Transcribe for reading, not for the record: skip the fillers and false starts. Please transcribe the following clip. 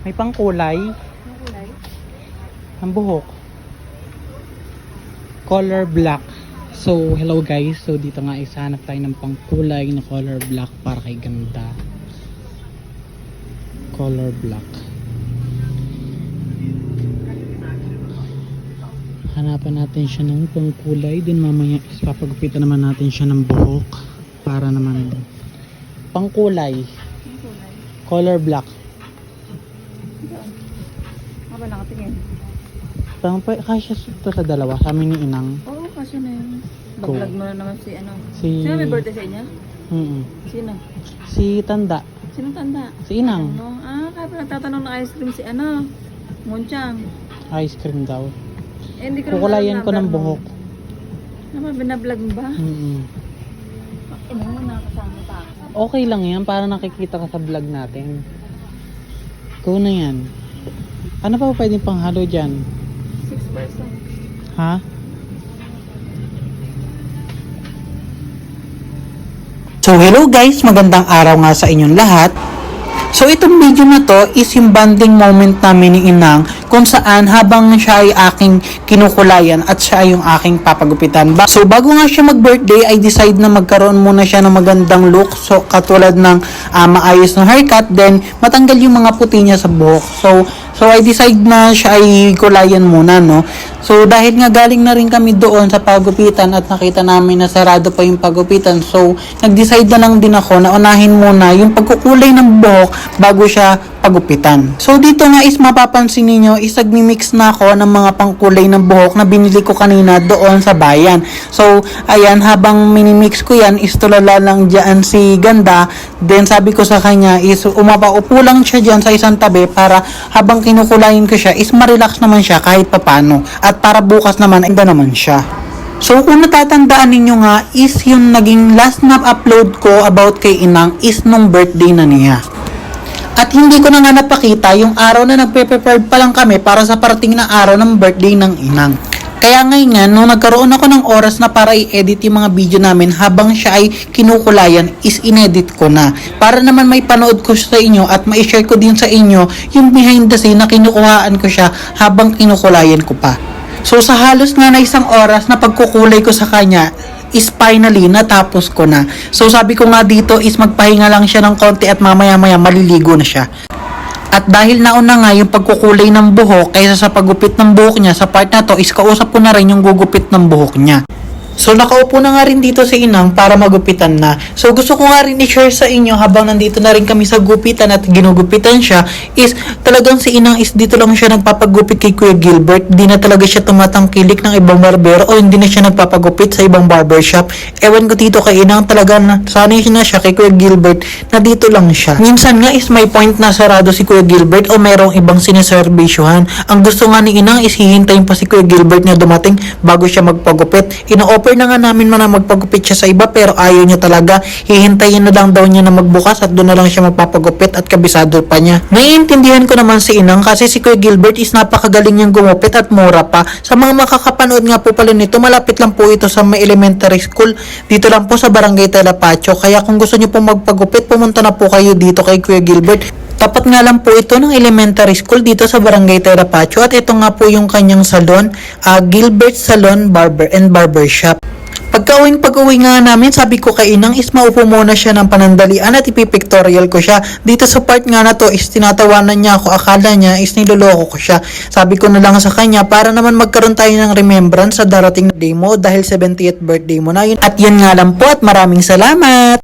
May pangkulay. Ang kulay? Ang buhok. Color black. So, hello guys. So, dito nga isahanap tayo ng pangkulay na color black para kay ganda. Color black. Hanapan natin siya ng pangkulay. Then mamaya papagupitan naman natin siya ng buhok. Para naman pangkulay. Ang kulay? Color black. Aba, nakatingin. Kasya ito sa dalawa. Sa amin ni Inang. Oo, kasi na yun. Cool. Mag-vlog mo na naman si ano. Si... Sino may birthday sa inyo? Sino? Si Tanda. Sino tanda? Si Inang. Ano? Kaya pa nagtatanong ng ice cream si ano? Munchang. Ice cream daw. Eh, hindi ko Kukulayan ko ng buhok. Ano ba, binablog mo ba? Ina mo, nakasama pa ako. Okay lang yan. Para nakikita ka sa vlog natin. Go na yan. Ano pa pwedeng panghalo dyan? 6%. Ha? So hello guys, magandang araw nga sa inyong lahat. So itong video na to is yung bonding moment namin ni Inang kung saan habang siya ay aking kinukulayan at siya ay yung aking papagupitan. So bago nga siya mag-birthday ay decide na magkaroon muna siya ng magandang look. So katulad ng maayos na haircut, then matanggal yung mga puti niya sa buhok. So I decide na siya ay kulayan muna, no. So dahil nga galing na rin kami doon sa pagupitan at nakita namin na sarado pa yung pagupitan. So nag-decide na lang din ako na unahin muna yung pagkukulay ng buhok bago siya pagupitan. So dito nga is mapapansin niyo is nagmi-mix na ako ng mga pangkulay ng buhok na binili ko kanina doon sa bayan. So ayan, habang minimix ko yan is tulala lang dyan si Ganda. Then sabi ko sa kanya is umapaupo lang siya dyan sa isang tabi para habang kinukulayin ko siya is ma-relax naman siya kahit papano. At para bukas naman, enda naman siya. So kung natatandaan ninyo nga is yung naging last na upload ko about kay Inang is nung birthday na niya. At hindi ko na nga napakita yung araw na nagpe-prepare pa lang kami para sa parating na araw ng birthday ng Inang. Kaya ngayon nga, nung nagkaroon ako ng oras na para i-edit yung mga video namin habang siya ay kinukulayan, is inedit ko na. Para naman may panood ko sa inyo at ma-share ko din sa inyo yung behind the scene na kinukuhaan ko siya habang kinukulayan ko pa. So sa halos nga na isang oras na pagkukulay ko sa kanya, is finally natapos ko na. So sabi ko nga dito is magpahinga lang siya ng konti at mamaya-maya maliligo na siya. At dahil nauna nga yung pagkukulay ng buhok kaysa sa paggupit ng buhok niya, sa part na to is kausap ko na rin yung gugupit ng buhok niya. So nakaupo na nga rin dito si Inang para magupitan na. So gusto ko nga rin i-share sa inyo habang nandito na rin kami sa gupitan at ginugupitan siya is talagang si Inang is dito lang siya nagpapagupit kay Kuya Gilbert. Di na talaga siya tumatangkilik ng ibang barbero o hindi na siya nagpapagupit sa ibang barbershop. Ewan ko dito kay Inang, talaga na sanay na siya kay Kuya Gilbert na dito lang siya. Minsan nga is may point na sarado si Kuya Gilbert o mayroong ibang sineservisyohan. Ang gusto nga ni Inang is hihintayin pa si Kuya Gilbert na dumating bago siya magpagupit. Ino-offer na nga namin na magpagupit siya sa iba pero ayaw niya talaga. Hihintayin na lang daw niya na magbukas at doon na lang siya magpapagupit at kabisado pa niya. Naiintindihan ko naman si Inang kasi si Kuya Gilbert is napakagaling niyang gumupit at mura pa. Sa mga makakapanood nga po pala nito, malapit lang po ito sa may elementary school. Dito lang po sa Barangay Talapacho. Kaya kung gusto niyo po magpagupit, pumunta na po kayo dito kay Kuya Gilbert. Tapat nga lang po ito ng elementary school dito sa Barangay Talapacho at ito nga po yung kanyang salon, Gilbert Salon Barber and Barbershop. Pag-uwi nga namin, sabi ko kay Inang is maupo muna siya ng panandalian at ipipictorial ko siya. Dito sa part nga na to is tinatawanan niya ako, akala niya is niloloko ko siya. Sabi ko na lang sa kanya para naman magkaroon tayo ng remembrance sa darating na day mo dahil 70th birthday mo na yun. At yan nga lang po at maraming salamat!